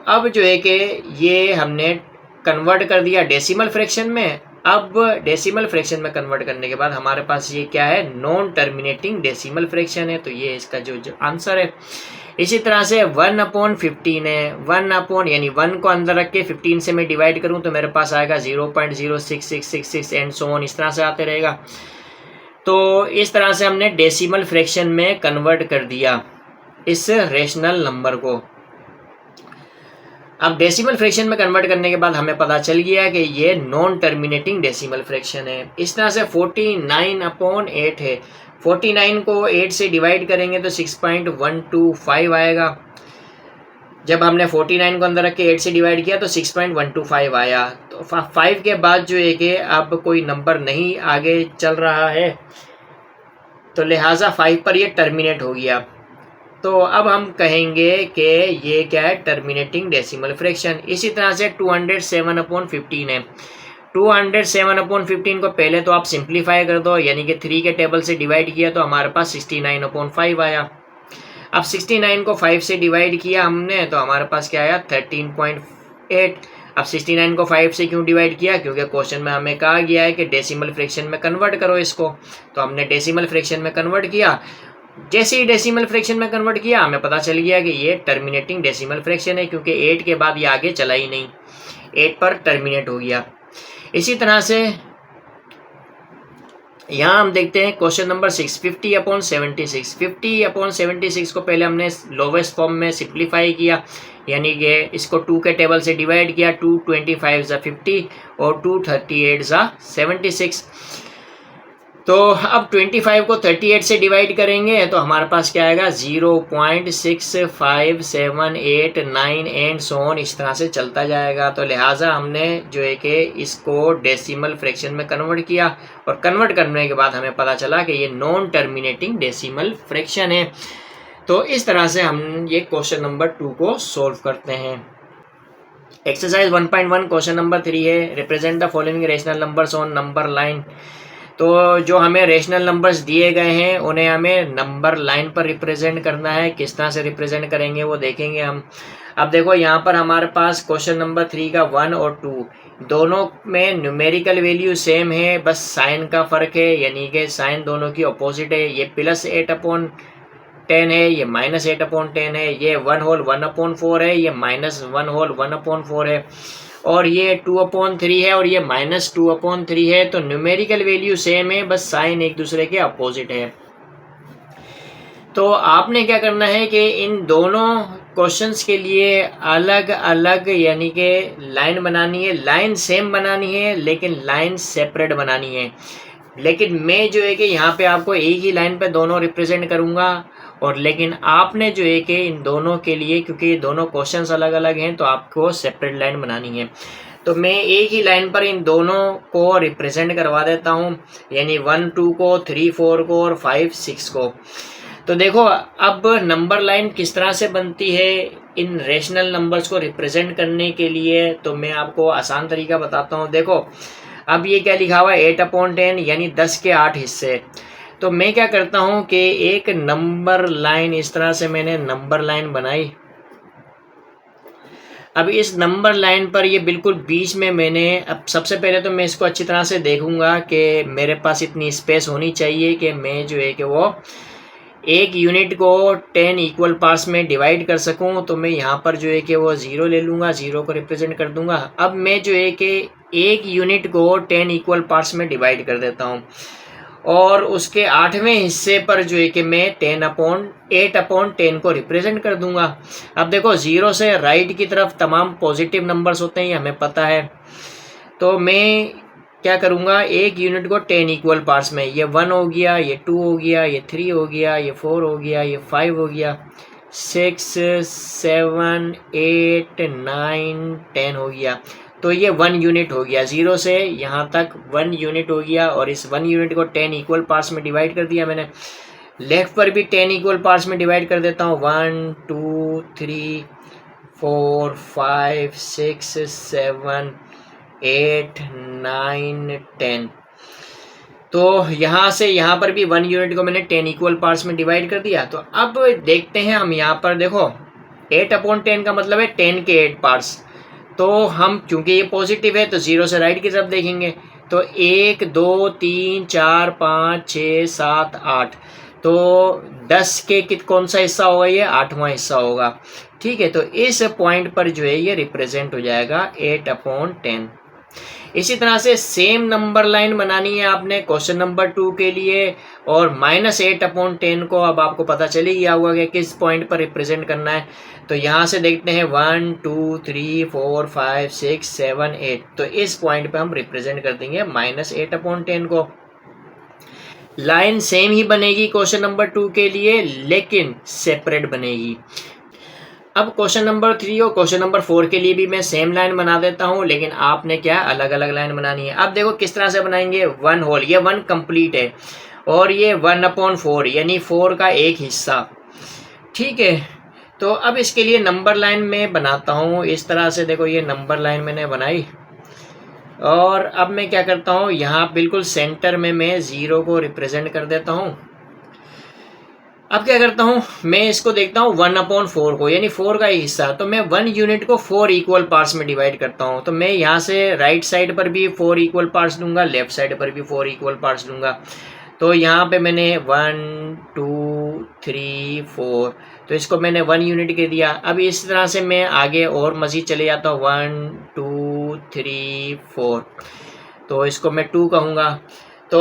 अब जो है कि ये हमने कन्वर्ट कर दिया डेसिमल फ्रैक्शन में। अब डेसिमल फ्रैक्शन में कन्वर्ट करने के बाद हमारे पास ये क्या है, नॉन टर्मिनेटिंग डेसिमल फ्रैक्शन है, तो ये इसका जो आंसर है। इसी तरह से 1/15 है, 1 यानी 1 को अंदर रख के 15 से मैं डिवाइड करूं तो मेरे पास आएगा 0.06666 एंड सो ऑन, इस तरह से आते रहेगा। तो इस तरह से हमने डेसिमल फ्रैक्शन में कन्वर्ट कर दिया इस रेशनल नंबर को। अब डेसिमल फ्रैक्शन में कन्वर्ट करने के बाद हमें पता चल गया कि ये नॉन टर्मिनेटिंग डेसिमल फ्रैक्शन है। इस तरह से 49/8 है। 49 को 8 से डिवाइड करेंगे तो 6.125 आएगा। जब हमने 49 को अंदर रख के 8 से डिवाइड किया तो 6.125 आया। तो 5 के बाद जो है कि अब कोई नंबर नहीं आगे चल रहा है, तो लिहाजा 5 पर ये टर्मिनेट हो गया। तो अब हम कहेंगे कि ये क्या है, टर्मिनेटिंग डेसिमल फ्रैक्शन। इसी तरह से 207/15 है। 207/15 को पहले तो आप सिंप्लीफाई कर दो, यानी कि 3 के टेबल से डिवाइड किया तो हमारे पास 69/5 आया। अब 69 को 5 से डिवाइड किया हमने तो हमारे पास क्या आया, 13.8। अब 69 को 5 से क्यों डिवाइड किया, क्योंकि क्वेश्चन में हमें कहा गया है कि डेसिमल फ्रैक्शन में कन्वर्ट करो इसको। तो हमने डेसिमल फ्रैक्शन में कन्वर्ट किया। जैसे ही डेसिमल फ्रैक्शन में कन्वर्ट किया हमें पता चल गया कि ये टर्मिनेटिंग डेसिमल फ्रैक्शन है, क्योंकि 8 के बाद ये आगे चला ही नहीं, 8 पर टर्मिनेट हो गया। इसी तरह से यहाँ हम देखते हैं क्वेश्चन नंबर 6, 50/76। 50/76 को पहले हमने लोवेस्ट फॉर्म में सिंप्लीफाई किया, यानी कि इसको 2 के टेबल से डिवाइड किया। 2 25 ज़ा 50 और 2 38 ज़ा 76। तो अब 25 को 38 से डिवाइड करेंगे तो हमारे पास क्या आएगा, 0.6578 एंड सो ऑन, इस तरह से चलता जाएगा। तो लिहाजा हमने जो है कि इसको डेसिमल फ्रैक्शन में कन्वर्ट किया, और कन्वर्ट करने के बाद हमें पता चला कि ये नॉन टर्मिनेटिंग डेसिमल फ्रैक्शन है। तो इस तरह से हम ये क्वेश्चन नंबर 2 को सोल्व करते हैं। एक्सरसाइज 1.1 क्वेश्चन नंबर 3 है, represent the following rational numbers on number line. तो जो हमें रेशनल नंबर्स दिए गए हैं उन्हें हमें नंबर लाइन पर रिप्रेजेंट करना है। किस तरह से रिप्रेजेंट करेंगे वो देखेंगे हम। अब देखो यहाँ पर हमारे पास क्वेश्चन नंबर 3 का 1 और 2 दोनों में न्यूमेरिकल वैल्यू सेम है, बस साइन का फ़र्क है, यानी कि साइन दोनों की अपोजिट है। ये +8/10 है, ये -8/10 है। ये 1 होल 1/4 है, ये -1 होल 1/4 है। और ये 2/3 है और ये -2/3 है। तो न्यूमेरिकल वैल्यू सेम है, बस साइन एक दूसरे के अपोजिट है। तो आपने क्या करना है कि इन दोनों क्वेश्चंस के लिए अलग अलग यानी कि लाइन बनानी है। लाइन सेम बनानी है लेकिन लाइन सेपरेट बनानी है। लेकिन मैं जो है कि यहाँ पे आपको एक ही लाइन पे दोनों रिप्रेजेंट करूँगा, और लेकिन आपने जो है कि इन दोनों के लिए, क्योंकि ये दोनों क्वेश्चंस अलग अलग हैं, तो आपको सेपरेट लाइन बनानी है। तो मैं एक ही लाइन पर इन दोनों को रिप्रेजेंट करवा देता हूँ, यानी 1 2 को, 3 4 को और 5 6 को। तो देखो अब नंबर लाइन किस तरह से बनती है इन रेशनल नंबर्स को रिप्रेजेंट करने के लिए, तो मैं आपको आसान तरीका बताता हूँ। देखो अब ये क्या लिखा हुआ है, 8/10 यानी 10 के 8 हिस्से। तो मैं क्या करता हूँ कि एक नंबर लाइन, इस तरह से मैंने नंबर लाइन बनाई। अब इस नंबर लाइन पर ये बिल्कुल बीच में मैंने, अब सबसे पहले तो मैं इसको अच्छी तरह से देखूंगा कि मेरे पास इतनी स्पेस होनी चाहिए कि मैं जो है कि वो एक यूनिट को 10 इक्वल पार्ट्स में डिवाइड कर सकूं। तो मैं यहाँ पर जो है कि वो 0 ले लूँगा, 0 को रिप्रेजेंट कर दूंगा। अब मैं जो है कि एक यूनिट को 10 इक्वल पार्ट्स में डिवाइड कर देता हूँ, और उसके 8वें हिस्से पर जो है कि मैं 8/10 को रिप्रेजेंट कर दूंगा। अब देखो 0 से राइट की तरफ तमाम पॉजिटिव नंबर्स होते हैं, ये हमें पता है। तो मैं क्या करूँगा, एक यूनिट को 10 इक्वल पार्ट्स में, ये 1 हो गया, ये 2 हो गया, ये 3 हो गया, ये 4 हो गया, ये 5 हो गया, 6 7 8 9 10 हो गया। तो ये 1 यूनिट हो गया, 0 से यहाँ तक 1 यूनिट हो गया। और इस 1 यूनिट को 10 इक्वल पार्ट्स में डिवाइड कर दिया मैंने। लेफ्ट पर भी 10 इक्वल पार्ट्स में डिवाइड कर देता हूँ, 1 2 3 4 5 6 7 8 9 10। तो यहाँ से यहाँ पर भी 1 यूनिट को मैंने 10 इक्वल पार्ट्स में डिवाइड कर दिया। तो अब देखते हैं हम यहाँ पर, देखो 8/10 का मतलब है 10 के 8 पार्ट्स। तो हम चूंकि ये पॉजिटिव है तो 0 से राइट की तरफ देखेंगे। तो 1 2 3 4 5 6 7 8, तो 10 के कौन सा हिस्सा होगा, ये 8वां हिस्सा होगा। ठीक है, तो इस पॉइंट पर जो है ये रिप्रेजेंट हो जाएगा 8/10। इसी तरह से सेम नंबर लाइन बनानी है आपने क्वेश्चन नंबर 2 के लिए, और -8/10 को अब आपको पता चल ही गया होगा कि किस पॉइंट पर रिप्रेजेंट करना है। तो यहाँ से देखते हैं 1 2 3 4 5 6 7 8, तो इस पॉइंट पे हम रिप्रेजेंट कर देंगे -8/10 को। लाइन सेम ही बनेगी क्वेश्चन नंबर 2 के लिए, लेकिन सेपरेट बनेगी। अब क्वेश्चन नंबर 3 और क्वेश्चन नंबर 4 के लिए भी मैं सेम लाइन बना देता हूँ, लेकिन आपने क्या अलग अलग लाइन बनानी है। अब देखो किस तरह से बनाएंगे। 1 होल, ये 1 कंप्लीट है, और ये 1/4 यानी 4 का एक हिस्सा, ठीक है। तो अब इसके लिए नंबर लाइन में बनाता हूँ इस तरह से। देखो ये नंबर लाइन मैंने बनाई, और अब मैं क्या करता हूँ, यहाँ बिल्कुल सेंटर में मैं 0 को रिप्रेजेंट कर देता हूँ। अब क्या करता हूँ, मैं इसको देखता हूँ 1/4 को, यानी 4 का एक हिस्सा। तो मैं 1 यूनिट को 4 इक्वल पार्ट्स में डिवाइड करता हूँ। तो मैं यहाँ से राइट साइड पर भी 4 इक्वल पार्ट्स दूंगा, लेफ्ट साइड पर भी 4 इक्वल पार्ट्स दूंगा। तो यहाँ पे मैंने 1 2 3 4, तो इसको मैंने 1 यूनिट के दिया। अब इस तरह से मैं आगे और मज़ीद चले जाता हूँ, 1 2 3 4, तो इसको मैं 2 कहूँगा। तो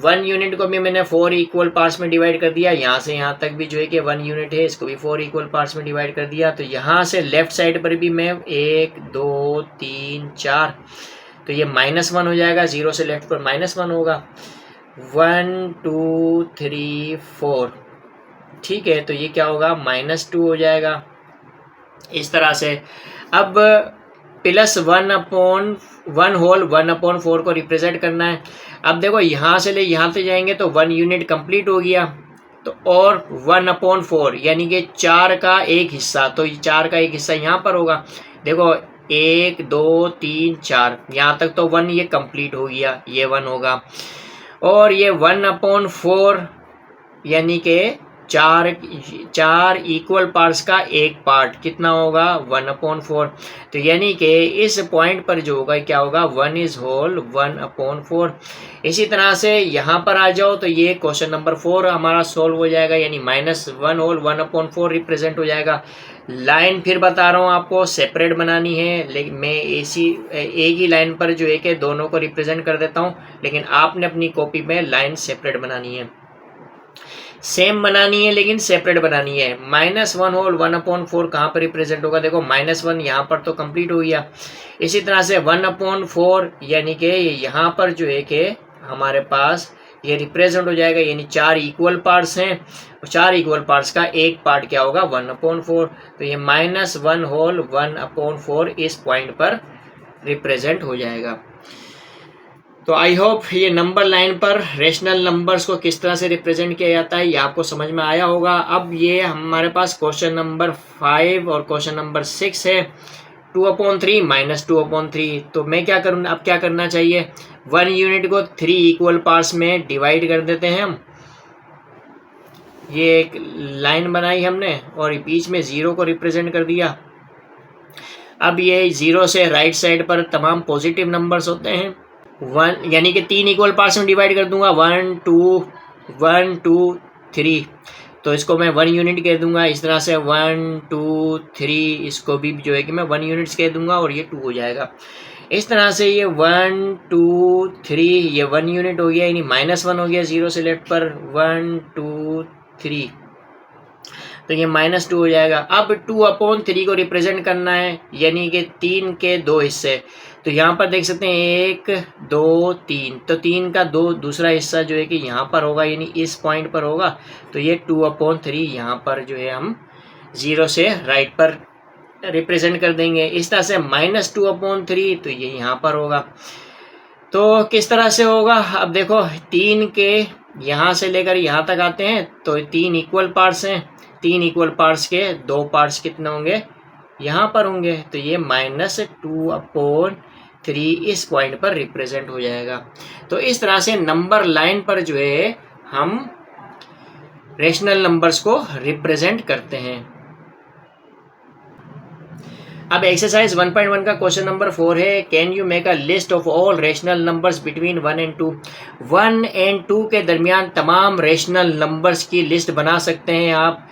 1 यूनिट को भी मैंने 4 इक्वल पार्ट्स में डिवाइड कर दिया। यहाँ से यहाँ तक भी जो है कि 1 यूनिट है, इसको भी 4 इक्वल पार्ट्स में डिवाइड कर दिया। तो यहाँ से लेफ्ट साइड पर भी मैं 1 2 3 4, तो ये -1 हो जाएगा। 0 से लेफ्ट पर -1 होगा। 1 2 3 4, ठीक है। तो ये क्या होगा, -2 हो जाएगा इस तरह से। अब +1 होल 1/4 को रिप्रेजेंट करना है। अब देखो यहाँ से ले यहाँ से जाएंगे तो 1 यूनिट कंप्लीट हो गया, तो और 1/4 यानी कि 4 का एक हिस्सा, तो 4 का एक हिस्सा यहाँ पर होगा। देखो 1 2 3 4, यहाँ तक तो 1 ये कंप्लीट हो गया, ये 1 होगा। और ये 1/4 यानी कि 4 इक्वल पार्ट्स का एक पार्ट कितना होगा, 1/4। तो यानी कि इस पॉइंट पर जो होगा क्या होगा, 1 इज होल 1/4। इसी तरह से यहाँ पर आ जाओ तो ये क्वेश्चन नंबर 4 हमारा सॉल्व हो जाएगा, यानी -1 होल 1/4 रिप्रेजेंट हो जाएगा। लाइन फिर बता रहा हूँ आपको सेपरेट बनानी है, लेकिन मैं एक ही लाइन पर जो है कि दोनों को रिप्रेजेंट कर देता हूँ, लेकिन आपने अपनी कॉपी में लाइन सेपरेट बनानी है। सेम बनानी है लेकिन सेपरेट बनानी है। -1 होल 1/4 कहाँ पर रिप्रेजेंट होगा, देखो -1 यहाँ पर तो कंप्लीट हो गया। इसी तरह से 1/4 यानी कि यहाँ पर जो है कि हमारे पास ये रिप्रेजेंट हो जाएगा, यानी 4 इक्वल पार्ट्स हैं, 4 इक्वल पार्ट्स का एक पार्ट क्या होगा, 1/4। तो ये -1 होल 1/4 इस पॉइंट पर रिप्रेजेंट हो जाएगा। तो आई होप ये नंबर लाइन पर रेशनल नंबर्स को किस तरह से रिप्रेजेंट किया जाता है ये आपको समझ में आया होगा। अब ये हमारे पास क्वेश्चन नंबर 5 और क्वेश्चन नंबर 6 है, 2/3 -2/3। तो मैं क्या करूँ, अब क्या करना चाहिए, 1 यूनिट को 3 इक्वल पार्ट्स में डिवाइड कर देते हैं हम। ये एक लाइन बनाई हमने और बीच में 0 को रिप्रेजेंट कर दिया। अब ये 0 से राइट साइड पर तमाम पॉजिटिव नंबर्स होते हैं। 1 यानी कि 3 इक्वल पार्ट्स में डिवाइड कर दूंगा, 1 2 3, तो इसको मैं 1 यूनिट कह दूंगा। इस तरह से 1 2 3 इसको भी जो है कि मैं 1 यूनिट्स कह दूंगा और ये 2 हो जाएगा। इस तरह से ये 1 2 3 ये 1 यूनिट हो गया, यानी -1 हो गया 0 से लेफ्ट पर, 1 2 3, तो ये -2 हो जाएगा। अब 2/3 को रिप्रेजेंट करना है, यानी कि 3 के 2 हिस्से। तो यहाँ पर देख सकते हैं 1 2 3, तो 3 का 2 दूसरा हिस्सा जो है कि यहाँ पर होगा, यानी इस पॉइंट पर होगा। तो ये 2/3 यहाँ पर जो है हम 0 से राइट पर रिप्रेजेंट कर देंगे। इस तरह से -2/3, तो ये यहाँ पर होगा। तो किस तरह से होगा, अब देखो 3 के यहाँ से लेकर यहाँ तक आते हैं, तो 3 इक्वल पार्ट्स हैं, 3 इक्वल पार्ट्स के 2 पार्ट्स कितने होंगे, यहाँ पर होंगे। तो ये -2/3 इस पॉइंट पर रिप्रेजेंट हो जाएगा। तो इस तरह से नंबर लाइन पर जो है हम रेशनल नंबर्स को रिप्रेजेंट करते हैं। अब एक्सरसाइज 1.1 का क्वेश्चन नंबर 4 है, can you make a list of all rational numbers between 1 and 2। 1 and 2 के दरमियान तमाम रेशनल नंबर्स की लिस्ट बना सकते हैं आप।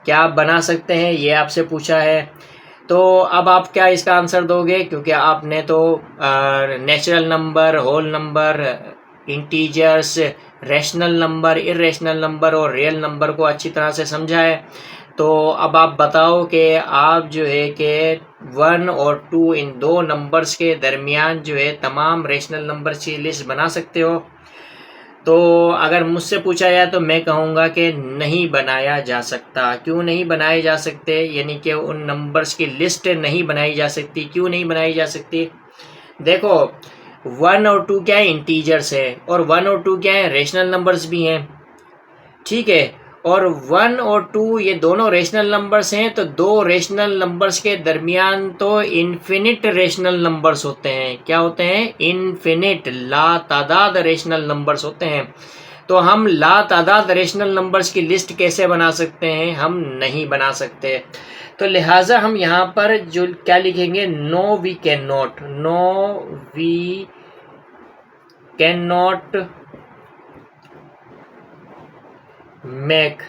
क्या बना सकते हैं ये आपसे पूछा है। तो अब आप क्या इसका आंसर दोगे, क्योंकि आपने तो natural number, whole number, integers, rational number, irrational number और रियल नंबर को अच्छी तरह से समझा है। तो अब आप बताओ कि आप जो है कि 1 और 2 इन दो नंबर्स के दरमियान जो है तमाम रैशनल नंबर्स की लिस्ट बना सकते हो। तो अगर मुझसे पूछा जाए तो मैं कहूँगा कि नहीं बनाया जा सकता। क्यों नहीं बनाए जा सकते, यानी कि उन नंबर्स की लिस्ट नहीं बनाई जा सकती। क्यों नहीं बनाई जा सकती? देखो 1 और 2 क्या है, इंटीजर्स है, और 1 और 2 क्या है, रेशनल नंबर्स भी हैं, ठीक है। और 1 और 2 ये दोनों रेशनल नंबर्स हैं, तो दो रेशनल नंबर्स के दरमियान तो इन्फिनिट रेशनल नंबर्स होते हैं। क्या होते हैं? इन्फिनिट, लातादाद रेशनल नंबर्स होते हैं। तो हम लातादाद रेशनल नंबर्स की लिस्ट कैसे बना सकते हैं? हम नहीं बना सकते। तो लिहाजा हम यहाँ पर जो क्या लिखेंगे, no we can not, no we can not make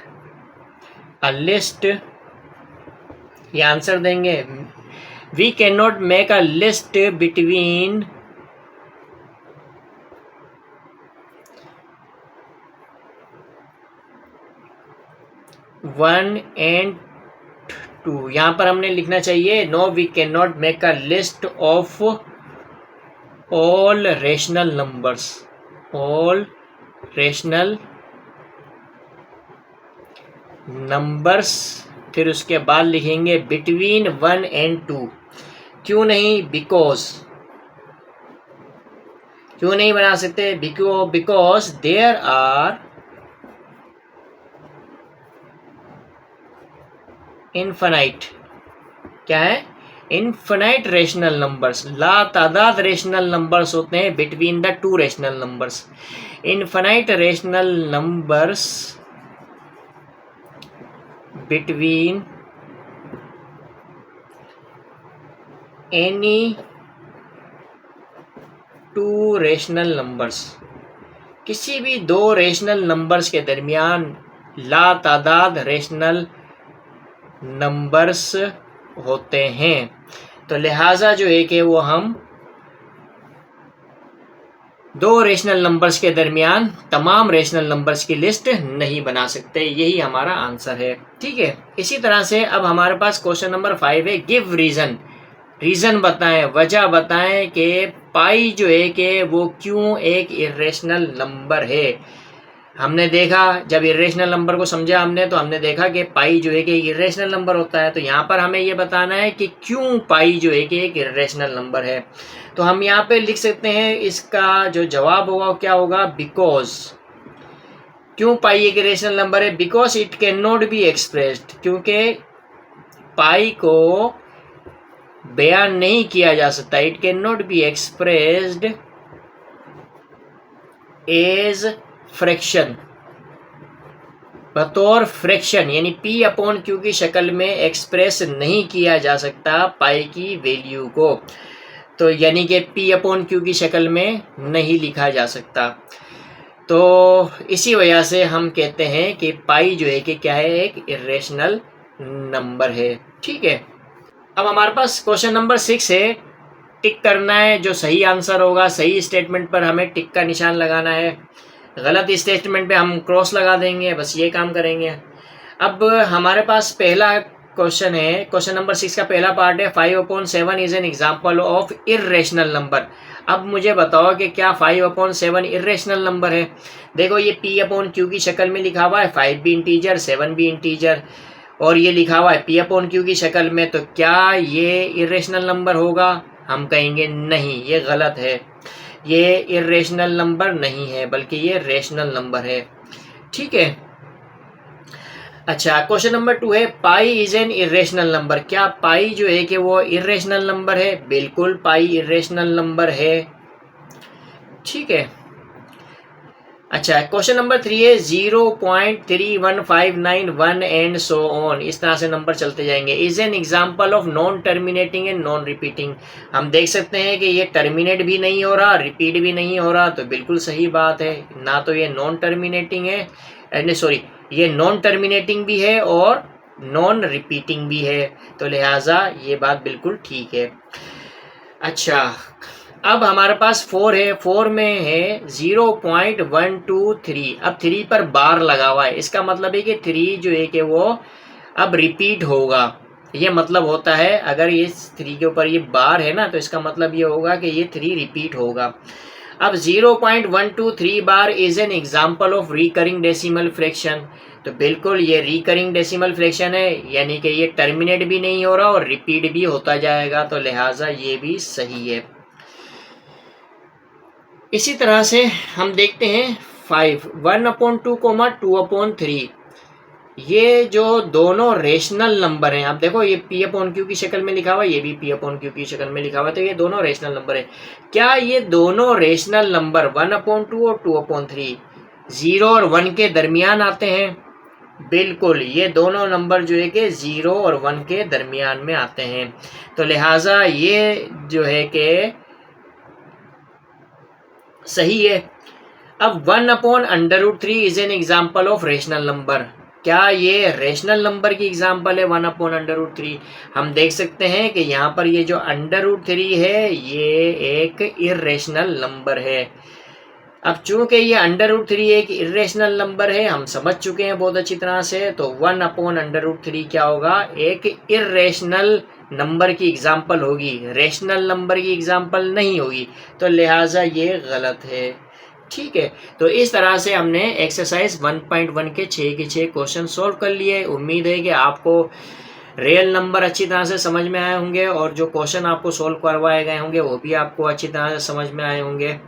a list, ये आंसर देंगे। We can not make a list between 1 and 2। यहाँ पर हमने लिखना चाहिए no we can not make a list of all rational numbers, all rational numbers, फिर उसके बाद लिखेंगे बिटवीन 1 and 2। क्यों नहीं? बिकॉज, क्यों नहीं बना सकते? बिकॉज देयर आर इनफाइनाइट, क्या है? इनफाइनाइट रेशनल नंबर्स, लातादाद रेशनल नंबर्स होते हैं between the two rational numbers. Infinite rational numbers between any two rational numbers, किसी भी दो रेशनल नंबर्स के दरमियान लातादाद रेशनल नंबर्स होते हैं। तो लिहाजा जो है कि वो हम दो रेशनल नंबर्स के दरमियान तमाम रेशनल नंबर्स की लिस्ट नहीं बना सकते। यही हमारा आंसर है, ठीक है। इसी तरह से अब हमारे पास क्वेश्चन नंबर 5 है, गिव रीज़न, रीज़न बताएं, वजह बताएं कि पाई जो है कि वो क्यों एक इरेशनल नंबर है। हमने देखा, जब इरेशनल नंबर को समझा हमने, तो हमने देखा कि पाई जो है कि एक इरेशनल नंबर होता है। तो यहाँ पर हमें ये बताना है कि क्यों पाई जो है कि एक इरेशनल नंबर है। तो हम यहाँ पे लिख सकते हैं, इसका जो जवाब होगा क्या होगा, बिकॉज। क्यों पाई एक इरेशनल नंबर है? Because it can not be expressed, क्योंकि पाई को बयान नहीं किया जा सकता। It can not be expressed as fraction, बतौर फ्रैक्शन, यानी पी अपॉन क्यू की शक्ल में एक्सप्रेस नहीं किया जा सकता पाई की वैल्यू को। तो यानी कि पी अपॉन क्यू की शक्ल में नहीं लिखा जा सकता। तो इसी वजह से हम कहते हैं कि पाई जो है कि क्या है, एक इरेशनल नंबर है, ठीक है। अब हमारे पास क्वेश्चन नंबर 6 है, टिक करना है। जो सही आंसर होगा, सही स्टेटमेंट पर हमें टिक का निशान लगाना है, गलत स्टेटमेंट पे हम क्रॉस लगा देंगे, बस ये काम करेंगे। अब हमारे पास पहला क्वेश्चन है, क्वेश्चन नंबर 6 का पहला पार्ट है, 5/7 is an example of irrational number. अब मुझे बताओ कि क्या 5/7 इरेशनल नंबर है। देखो ये पी अपॉन क्यू की शक्ल में लिखा हुआ है, 5 भी इंटीजर 7 भी इंटीजर, और ये लिखा हुआ है पी अपॉन क्यू की शक्ल में। तो क्या ये इरेशनल नंबर होगा? हम कहेंगे नहीं, ये गलत है, ये इरेशनल नंबर नहीं है, बल्कि ये रेशनल नंबर है, ठीक है। अच्छा, क्वेश्चन नंबर 2 है, pi is an irrational number. क्या पाई जो है कि वो इरेशनल नंबर है? बिल्कुल पाई इरेशनल नंबर है, ठीक है। अच्छा, क्वेश्चन नंबर 3 है, 0.31591 एंड सो ऑन, इस तरह से नंबर चलते जाएंगे। Is an example of non terminating and non repeating. हम देख सकते हैं कि ये टर्मिनेट भी नहीं हो रहा, रिपीट भी नहीं हो रहा, तो बिल्कुल सही बात है। ना तो ये नॉन टर्मिनेटिंग है, सॉरी, ये नॉन टर्मिनेटिंग भी है और नॉन रिपीटिंग भी है, तो लिहाजा ये बात बिल्कुल ठीक है। अच्छा, अब हमारे पास 4 है, 4 में है 0.123। अब 3 पर बार लगा हुआ है, इसका मतलब है कि 3 जो है कि वो अब रिपीट होगा। ये मतलब होता है अगर ये 3 के ऊपर ये बार है ना, तो इसका मतलब ये होगा कि ये 3 रिपीट होगा। अब 0.123 bar is an example of recurring decimal fraction, तो बिल्कुल ये रिकरिंग डेसिमल फ्रैक्शन है, यानी कि ये टर्मिनेट भी नहीं हो रहा और रिपीट भी होता जाएगा, तो लिहाजा ये भी सही है। इसी तरह से हम देखते हैं 5, 1/2, 2/3। ये जो दोनों रेशनल नंबर हैं, आप देखो ये P/Q की शक्ल में लिखा हुआ है, ये भी P/Q की शक्ल में लिखा हुआ है, तो ये दोनों रेशनल नंबर है। क्या ये दोनों रेशनल नंबर 1/2 और 2/3 0 और 1 के दरमियान आते हैं? बिल्कुल, ये दोनों नंबर जो है कि 0 और 1 के दरमियान में आते हैं, तो लिहाजा ये जो है कि सही है। अब 1/√3 is an example of rational number, क्या ये रेशनल नंबर की एग्जाम्पल है 1/√3? हम देख सकते हैं कि यहाँ पर ये जो √3 है ये एक इर्रेशनल नंबर है। अब चूंकि ये √3 एक इर्रेशनल नंबर है, हम समझ चुके हैं बहुत अच्छी तरह से, तो 1/√3 क्या होगा, एक इर्रेशनल नंबर की एग्जाम्पल होगी, रेशनल नंबर की एग्जाम्पल नहीं होगी, तो लिहाजा ये गलत है। ठीक है, तो इस तरह से हमने एक्सरसाइज 1.1 के 6 के 6 क्वेश्चन सॉल्व कर लिए। उम्मीद है कि आपको रियल नंबर अच्छी तरह से समझ में आए होंगे और जो क्वेश्चन आपको सॉल्व करवाए गए होंगे वो भी आपको अच्छी तरह से समझ में आए होंगे।